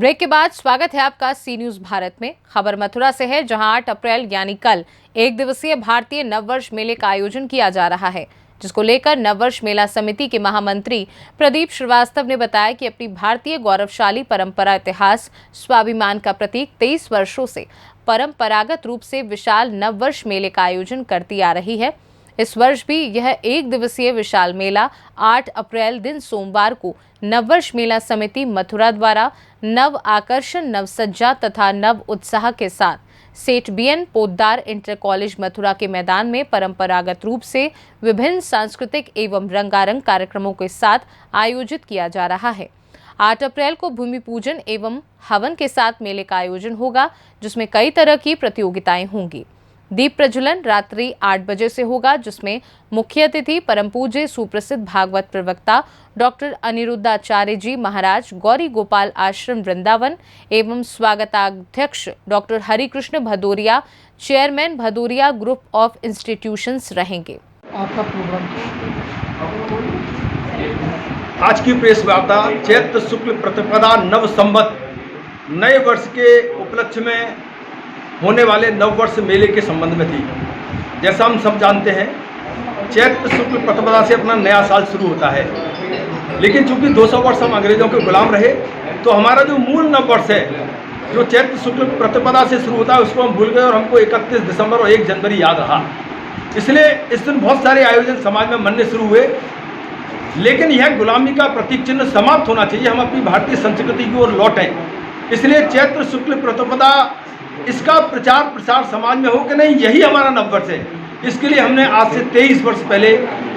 Break के बाद स्वागत है आपका सी न्यूज भारत में। खबर मथुरा से है, जहां 8 अप्रैल यानी कल एक दिवसीय भारतीय नववर्ष मेले का आयोजन किया जा रहा है, जिसको लेकर नववर्ष मेला समिति के महामंत्री प्रदीप श्रीवास्तव ने बताया कि अपनी भारतीय गौरवशाली परंपरा, इतिहास, स्वाभिमान का प्रतीक 23 वर्षों से परंपरागत रूप से विशाल नववर्ष मेले का आयोजन करती आ रही है। इस वर्ष भी यह एक दिवसीय विशाल मेला 8 अप्रैल दिन सोमवार को नववर्ष मेला समिति मथुरा द्वारा नव आकर्षण, नवसज्जा तथा नव उत्साह के साथ Seth BN Poddar inter college Mathura के मैदान में परंपरागत रूप से विभिन्न सांस्कृतिक एवं रंगारंग कार्यक्रमों के साथ आयोजित किया जा रहा है। 8 अप्रैल को भूमि पूजन एवं हवन के साथ मेले का आयोजन होगा, जिसमें कई तरह की प्रतियोगिताएं होंगी। दीप प्रज्वलन रात्रि 8 बजे से होगा, जिसमें मुख्य अतिथि परम पूज्य सुप्रसिद्ध भागवत प्रवक्ता डॉक्टर अनिरुद्धाचार्य जी महाराज, गौरी गोपाल आश्रम वृंदावन एवं स्वागताध्यक्ष doctor Harikrishna Bhadauria, chairman Bhadauria group of institutions रहेंगे। आपका प्रोग्राम आज की प्रेस वार्ता चैत्र शुक्ल प्रतिपदा नव संवत नए वर्ष के उपलक्ष्य में होने वाले नववर्ष मेले के संबंध में थी। जैसा हम सब जानते हैं, चैत्र शुक्ल प्रतिपदा से अपना नया साल शुरू होता है, लेकिन चूंकि 200 वर्ष हम अंग्रेजों के गुलाम रहे, तो हमारा जो मूल नववर्ष है, जो चैत्र शुक्ल प्रतिपदा से शुरू होता है, उसको हम भूल गए और हमको 31 दिसंबर और 1 जनवरी याद रहा। इसलिए इस दिन बहुत सारे आयोजन समाज में बनने शुरू हुए, लेकिन यह गुलामी का प्रतीक चिन्ह समाप्त होना चाहिए। हम अपनी भारतीय संस्कृति की ओर लौटें। इसलिए चैत्र शुक्ल प्रतिपदा, इसका प्रचार प्रसार समाज में हो कि नहीं, यही हमारा नववर्ष है। इसके लिए हमने आज से 23 वर्ष पहले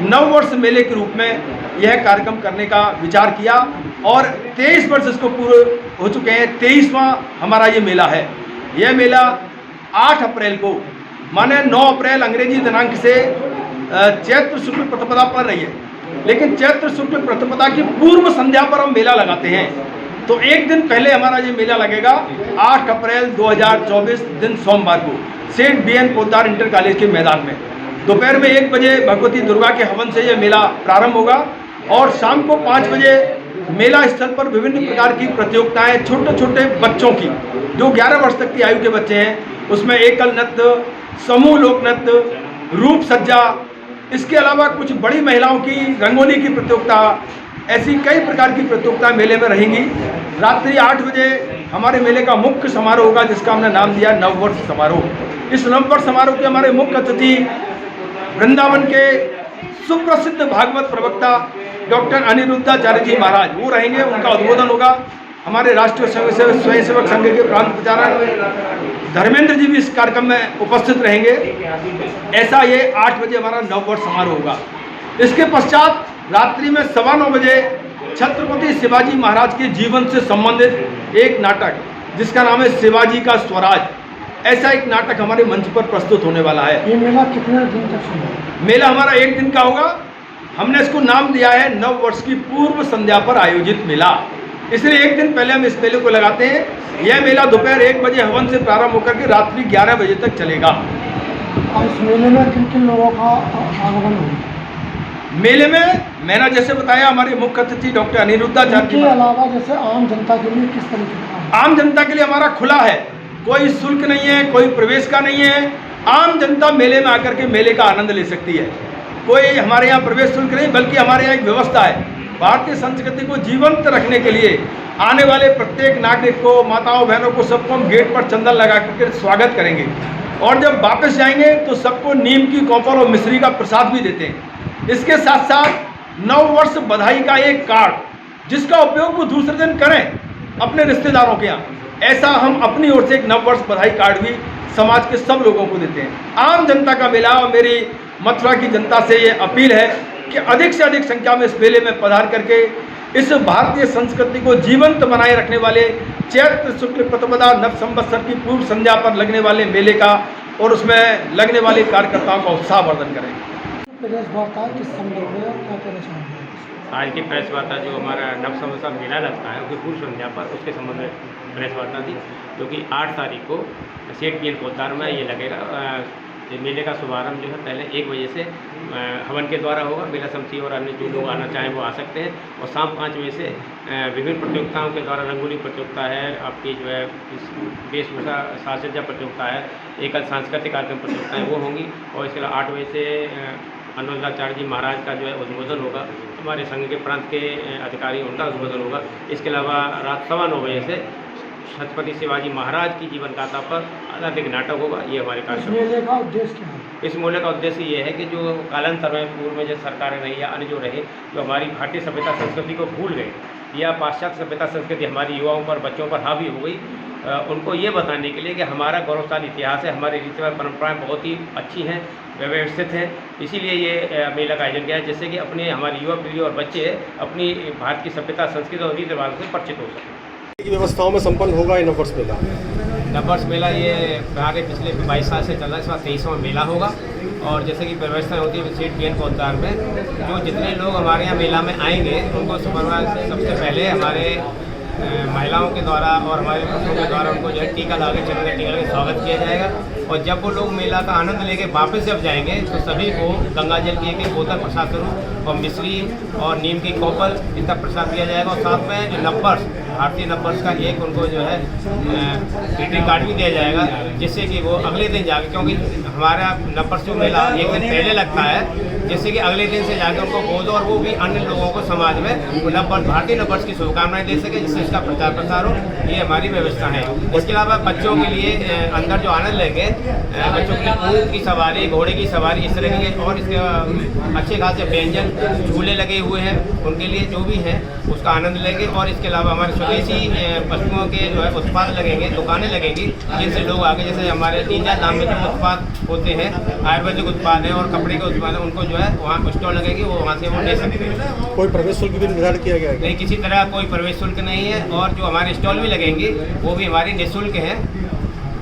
नववर्ष मेले के रूप में यह कार्यक्रम करने का विचार किया और 23 वर्ष इसको पूरे हो चुके हैं। 23वां हमारा ये मेला है। यह मेला 8 अप्रैल को, माने 9 अप्रैल अंग्रेजी दिनांक से चैत्र शुक्ल प्रतिपदा पड़ रही है, लेकिन चैत्र शुक्ल प्रतिपदा की पूर्व संध्या पर हम मेला लगाते हैं। तो एक दिन पहले हमारा ये मेला लगेगा 8 अप्रैल 2024 दिन सोमवार को सेठ बीएन पोद्दार इंटर कॉलेज के मैदान में। दोपहर में 1 बजे भगवती दुर्गा के हवन से ये मेला प्रारंभ होगा और शाम को 5 बजे मेला स्थल पर विभिन्न प्रकार की प्रतियोगिताएं छोटे छोटे बच्चों की, जो 11 वर्ष तक की आयु के बच्चे हैं, उसमें एकल नृत्य, समूह लोक नृत्य, रूप सज्जा, इसके अलावा कुछ बड़ी महिलाओं की रंगोली की प्रतियोगिता, ऐसी कई प्रकार की प्रतियोगिताएं मेले में रहेंगी। रात्रि 8 बजे हमारे मेले का मुख्य समारोह होगा, जिसका हमने नाम दिया नववर्ष समारोह। इस नववर्ष समारोह के हमारे मुख्य अतिथि वृंदावन के सुप्रसिद्ध भागवत प्रवक्ता डॉक्टर अनिरुद्धाचार्य जी महाराज, वो रहेंगे। उनका उद्बोधन होगा। हमारे राष्ट्रीय स्वयंसेवक संघ के प्रांत प्रचारक धर्मेंद्र जी भी इस कार्यक्रम में उपस्थित रहेंगे। ऐसा ये 8 बजे हमारा नववर्ष समारोह होगा। इसके पश्चात रात्रि में 9:15 बजे छत्रपति शिवाजी महाराज के जीवन से संबंधित एक नाटक, जिसका नाम है शिवाजी का स्वराज, ऐसा एक नाटक हमारे मंच पर प्रस्तुत होने वाला है। ये मेला कितने दिन तक चलेगा? मेला हमारा 1 दिन का होगा। हमने इसको नाम दिया है नव वर्ष की पूर्व संध्या पर आयोजित मेला, इसलिए 1 दिन पहले हम इस मेले को लगाते हैं। यह मेला दोपहर 1 बजे हवन से प्रारंभ होकर के रात्रि 11 बजे तक चलेगा। और इस मेले में किन किन लोगों का आगमन होगा? मेले में मैंने जैसे बताया, हमारे मुख्य अतिथि डॉक्टर अनिरुद्धाचार्य के अलावा जैसे आम जनता के लिए किस तरीके का? आम जनता के लिए हमारा खुला है, कोई शुल्क नहीं है, कोई प्रवेश का नहीं है। आम जनता मेले में आकर के मेले का आनंद ले सकती है। कोई हमारे यहाँ प्रवेश शुल्क नहीं, बल्कि हमारे यहाँ एक व्यवस्था है। भारतीय संस्कृति को जीवंत रखने के लिए आने वाले प्रत्येक नागरिक को, माताओं बहनों को, सबको हम गेट पर चंदन लगा करके स्वागत करेंगे और जब वापस जाएंगे तो सबको नीम की कौपल और मिश्री का प्रसाद भी देते हैं। इसके साथ साथ नववर्ष बधाई का एक कार्ड, जिसका उपयोग वो दूसरे दिन करें अपने रिश्तेदारों के यहाँ, ऐसा हम अपनी ओर से एक नववर्ष बधाई कार्ड भी समाज के सब लोगों को देते हैं। आम जनता का मेला, और मेरी मथुरा की जनता से ये अपील है कि अधिक से अधिक संख्या में इस मेले में पधार करके इस भारतीय संस्कृति को जीवंत बनाए रखने वाले चैत्र शुक्ल प्रतिपदा नव संवत्सर की पूर्व संध्या पर लगने वाले मेले का और उसमें लगने वाले कार्यकर्ताओं का उत्साहवर्धन करें। प्रेस वार्ता किस संदर्भ में क्या कहना चाहेंगे? आज की प्रेस वार्ता जो हमारा नव संवत्सर मेला लगता है, उसकी पूर्व संध्या पर, उसके संबंध में प्रेस वार्ता थी, जो कि 8 तारीख को सेठ बीएन पोद्दार में ये लगेगा। ये मेले का शुभारंभ जो है पहले 1 बजे से हवन के द्वारा होगा। मेला समिति और अन्य जो लोग आना चाहें वो आ सकते हैं। और शाम 5 बजे से विभिन्न प्रतियोगिताओं के द्वारा रंगोली प्रतियोगिता है, आपकी जो है वेशभूषा साज सज्जा प्रतियोगिता है, एकल सांस्कृतिक कार्यक्रम प्रतियोगिताएँ वो होंगी। और इसके अलावा 8 बजे से अनुरुद्धाचार्य जी महाराज का जो है उद्बोधन होगा, हमारे संघ के प्रांत के अधिकारी उनका उद्बोधन होगा। इसके अलावा रात 9:15 बजे से छत्रपति शिवाजी महाराज की जीवन गाथा पर आधारित नाटक होगा। ये हमारे इस कार्यक्रम। मेले का उद्देश्य क्या है? इस मेले का उद्देश्य ये है कि जो कालांतर में पूर्व में जो सरकारें रही या अन्य जो रहे, जो हमारी भारतीय सभ्यता संस्कृति को भूल गए या पाश्चात्य सभ्यता संस्कृति हमारी युवाओं पर, बच्चों पर हावी हो गई, उनको ये बताने के लिए कि हमारा गौरवशाली इतिहास है, हमारी रीति और परंपराएं बहुत ही अच्छी हैं, व्यवस्थित हैं। इसीलिए ये मेला का आयोजन किया है, जिससे कि अपने हमारी युवा पीढ़ी और बच्चे अपनी भारत की सभ्यता, संस्कृति और रीति रिवाजों से परिचित हो सकें। की व्यवस्थाओं में संपन्न होगा ये नववर्ष मेला। नववर्ष मेला ये आगे पिछले 22 साल से चल रहा है, इस बार 23वां मेला होगा। और जैसे कि व्यवस्था होती है सीट पीएन कोतवाल में, जो जितने लोग हमारे यहाँ मेला में आएंगे उनको सबसे पहले हमारे महिलाओं के द्वारा और हमारे बच्चों के द्वारा उनको जो है टीका लगा के चंद्र टीका के स्वागत किया जाएगा। और जब वो लोग मेला का आनंद लेके वापस जब जाएंगे तो सभी को गंगा जल की एक बोतल प्रसाद स्वरूप और मिश्री और नीम की कोपल इनका प्रसाद दिया जाएगा। और साथ में जो नववर्ष, भारतीय नववर्ष का एक उनको जो है ग्रीटिंग कार्ड भी दिया जाएगा, जिससे कि वो अगले दिन जाके, क्योंकि हमारा नववर्ष जो मेला एक दिन पहले लगता है, जिससे कि अगले दिन से जाकर उनको बोध और वो भी अन्य लोगों को समाज में नववर्ष, भारतीय नववर्ष की शुभकामनाएं दे सके, जिससे इसका प्रचार प्रसार हो। ये हमारी व्यवस्था है। इसके अलावा बच्चों के लिए अंदर जो आनंद लेंगे, बच्चों के लिए ऊँट की सवारी, घोड़े की सवारी, इस तरह के और इसके अच्छे खासे व्यंजन, झूले लगे हुए हैं, उनके लिए जो भी है उसका आनंद लेंगे। और इसके अलावा हमारे स्वदेशी वस्तुओं के जो है उत्पाद लगेंगे, दुकानें लगेंगी, जिनसे लोग आगे, जैसे हमारे 3-4 दाम में जो उत्पाद होते हैं, आयुर्वेदिक उत्पाद हैं और कपड़े के उत्पाद हैं, उनको जो है वहाँ स्टॉल लगेगी, वो वहाँ से वो ले सकते हैं। कोई प्रवेश शुल्क भी निर्धारित किया गया है? नहीं, किसी तरह कोई प्रवेश शुल्क नहीं है। और जो हमारे स्टॉल भी लगेंगे वो भी हमारी निःशुल्क हैं।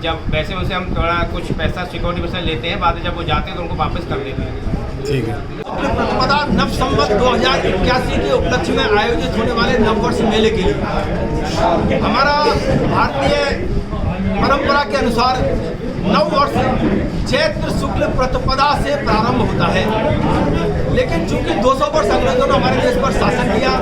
जब वैसे उनसे हम थोड़ा कुछ पैसा सिक्योरिटी पैसा लेते हैं, बाद में जब वो जाते हैं तो उनको वापस कर देते हैं। ठीक है। प्रतिपदा नव संवत 2081 के उपलक्ष्य में आयोजित होने वाले नववर्ष मेले के लिए हमारा भारतीय परंपरा के अनुसार नववर्ष चैत्र शुक्ल प्रतिपदा से प्रारंभ होता है। लेकिन चूंकि 200 वर्ष अंग्रेजों ने हमारे देश पर शासन किया,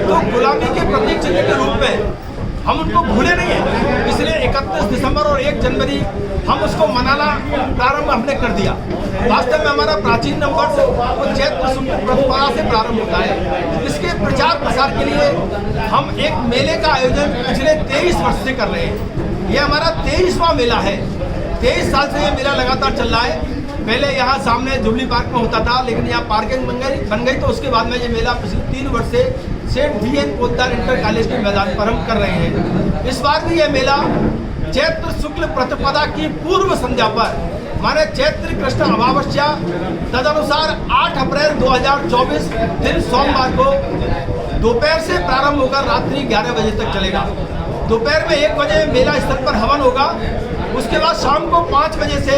तो गुलामी के प्रतीक चिन्ह के रूप में हम उनको भूले नहीं हैं। इसलिए 31 दिसंबर और 1 जनवरी हम उसको मनाना प्रारंभ हमने कर दिया। वास्तव में हमारा प्राचीन नववर्ष वो चैत्र शुक्ल प्रतिपदा से प्रारंभ होता है। इसके प्रचार प्रसार के लिए हम एक मेले का आयोजन पिछले 23 वर्ष से कर रहे हैं। ये हमारा 23वां मेला है। 23 साल से ये मेला लगातार चल रहा है। पहले यहाँ सामने जुबली पार्क में होता था, लेकिन यहाँ पार्किंग बन गई, तो उसके बाद में ये मेला पिछले 3 वर्ष से सेठ वी.एन. पोद्दार इंटर कॉलेज के मैदान पर हम कर रहे हैं। इस बार भी ये मेला चैत्र शुक्ल प्रतिपदा की पूर्व संध्या पर, माने चैत्र कृष्ण अमावस्या तदनुसार 8 अप्रैल 2024 दिन सोमवार को दोपहर से प्रारंभ होकर रात्रि 11 बजे तक चलेगा। दोपहर में 1 बजे मेला स्थल पर हवन होगा। उसके बाद शाम को 5 बजे से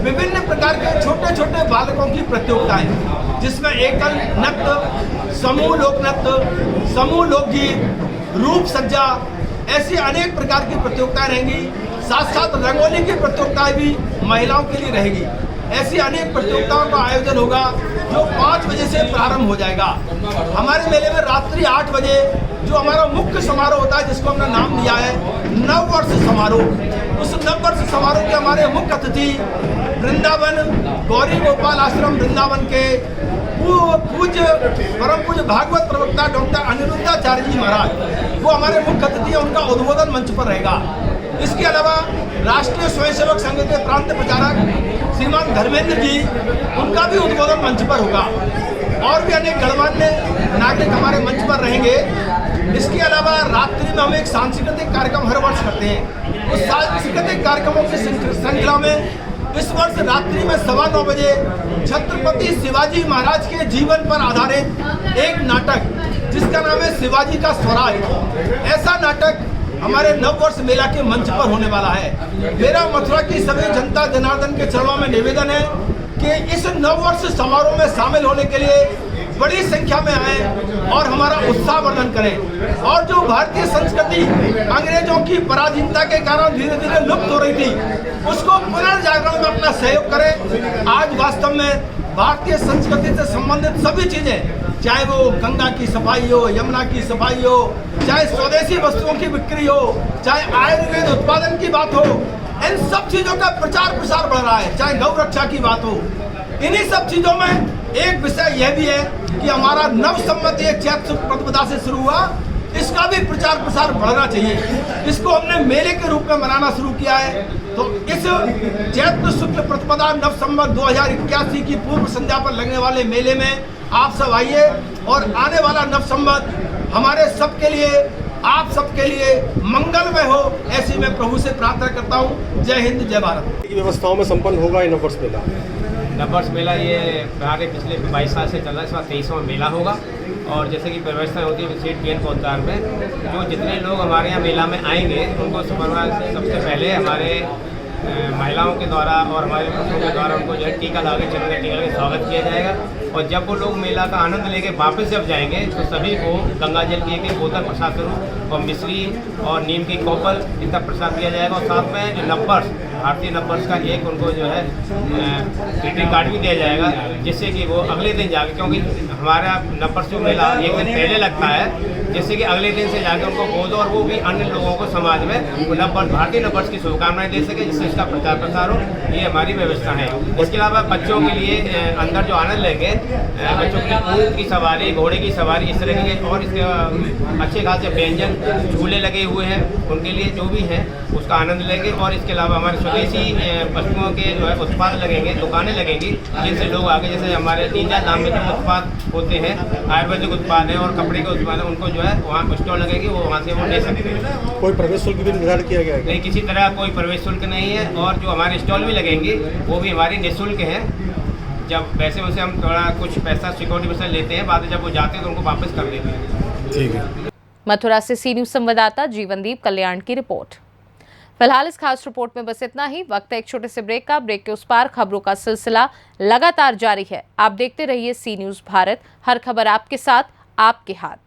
विभिन्न प्रकार के छोटे छोटे बालकों की प्रतियोगिताएं, जिसमें एकल नृत्य, समूह लोक नृत्य, समूह लोकगीत, रूप सज्जा, ऐसी अनेक प्रकार की प्रतियोगिताएं रहेंगी। साथ साथ रंगोली की प्रतियोगिताएं भी महिलाओं के लिए रहेगी। ऐसी अनेक प्रतियोगिताओं का आयोजन होगा जो 5 बजे से प्रारंभ हो जाएगा। हमारे मेले में रात्रि 8 बजे जो हमारा मुख्य समारोह होता है, जिसको हमने नाम दिया है नववर्ष समारोह। उस नववर्ष समारोह के हमारे मुख्य अतिथि वृंदावन गौरी गोपाल आश्रम वृंदावन के पूज्य परम पूज्य भागवत प्रवक्ता डॉक्टर अनिरुद्धाचार्य जी महाराज, वो हमारे मुख्य अतिथि हैं। उनका उद्बोधन मंच पर रहेगा। इसके अलावा राष्ट्रीय स्वयंसेवक संघ के प्रांत प्रचारक श्रीमान धर्मेंद्र जी, उनका भी उद्बोधन मंच पर होगा। और भी अनेक गणमान्य नागरिक हमारे मंच पर रहेंगे। इसके अलावा रात्रि में हम एक सांस्कृतिक कार्यक्रम हर वर्ष करते हैं। उस सांस्कृतिक कार्यक्रमों की श्रृंखला में इस वर्ष रात्रि में 9:15 बजे छत्रपति शिवाजी महाराज के जीवन पर आधारित एक नाटक, जिसका नाम है शिवाजी का स्वराज, ऐसा नाटक हमारे नववर्ष मेला के मंच पर होने वाला है। मेरा मथुरा की सभी जनता जनार्दन के चरणों में निवेदन है कि इस नववर्ष समारोह में शामिल होने के लिए बड़ी संख्या में आए और हमारा उत्साह वर्धन करें। और जो भारतीय संस्कृति अंग्रेजों की पराधीनता के कारण धीरे धीरे लुप्त हो रही थी, उसको पुनर्जागरण में अपना सहयोग करें। आज वास्तव में भारतीय संस्कृति से संबंधित सभी चीजें, चाहे वो गंगा की सफाई हो, यमुना की सफाई हो, चाहे स्वदेशी वस्तुओं की बिक्री हो, चाहे आयुर्वेद उत्पादन की बात हो, इन सब चीजों का प्रचार प्रसार बढ़ रहा है, चाहे गौ रक्षा की बात हो। इन्हीं सब चीजों में एक विषय यह भी है कि हमारा नव संवत ये चैत्र शुक्ल प्रतिपदा से शुरू हुआ, इसका भी प्रचार प्रसार बढ़ना चाहिए। इसको हमने मेले के रूप में मनाना शुरू किया है। तो इस चैत्र शुक्ल प्रतिपदा नव संवत 2081 की पूर्व संध्या पर लगने वाले मेले में आप सब आइए और आने वाला नव संवत हमारे सबके लिए, आप सबके लिए मंगलमय हो, ऐसी मैं प्रभु से प्रार्थना करता हूँ। जय हिंद, जय भारत। की व्यवस्थाओं में संपन्न होगा ये नववर्ष मेला। नववर्ष मेला ये हमारे पिछले 22 साल से चल रहा है, इस बार 23वां मेला होगा। और जैसे कि व्यवस्था होती है स्टेट गेंद कोतवाल में, जो जितने लोग हमारे यहाँ मेला में आएंगे उनको सबसे पहले हमारे महिलाओं के द्वारा और हमारे पुरुषों के द्वारा उनको जो है टीका लगा के चंद्र टीका के स्वागत किया जाएगा। और जब वो लोग मेला का आनंद लेके वापस जब जाएंगे तो सभी को गंगा जल की एक बोतल प्रसाद स्वरूप और मिश्री और नीम की कोपल इनका प्रसाद दिया जाएगा। और साथ में जो नववर्ष, भारतीय नववर्ष का एक उनको जो है ग्रीटिंग कार्ड भी दिया जाएगा, जिससे कि वो अगले दिन जाके, क्योंकि हमारा नववर्ष जो मेला एक दिन पहले लगता है, जिससे कि अगले दिन से जाकर उनको बोध और वो भी अन्य लोगों को समाज में नववर्ष, भारतीय नववर्ष की शुभकामनाएं दे सके, जिससे इसका प्रचार प्रसार हो। ये हमारी व्यवस्था है। इसके अलावा बच्चों के लिए अंदर जो आनंद लेंगे, बच्चों के लिए ऊँट की सवारी, घोड़े की सवारी, इस तरह के और इसके अच्छे खासे व्यंजन झूले लगे हुए हैं, उनके लिए जो भी है उसका आनंद लेंगे। और इसके अलावा हमारे स्वदेशी वस्तुओं के जो है उत्पाद लगेंगे, दुकानें लगेंगी, जिनसे लोग आगे, जैसे हमारे 3-4 दाम में जो उत्पाद होते हैं, आयुर्वेदिक उत्पाद हैं और कपड़े के उत्पाद हैं, उनको जो है वहाँ स्टॉल लगेगी, वो वहाँ से वो ले सकते हैं। कोई प्रवेश शुल्क भी निर्धारित किया गया है? नहीं, किसी तरह कोई प्रवेश शुल्क नहीं है। और जो हमारे स्टॉल भी लगेंगे वो भी हमारी निःशुल्क हैं। जब वैसे उनसे हम थोड़ा कुछ पैसा सिक्योरिटी पैसा लेते हैं, बाद में जब वो जाते हैं तो उनको वापस कर देते हैं। ठीक है। मथुरा से सी न्यूज़ संवाददाता जीवनदीप कल्याण की रिपोर्ट। फिलहाल इस खास रिपोर्ट में बस इतना ही। वक्त है एक छोटे से ब्रेक का। ब्रेक के उस पार खबरों का सिलसिला लगातार जारी है। आप देखते रहिए सी न्यूज़ भारत, हर खबर आपके साथ, आपके हाथ।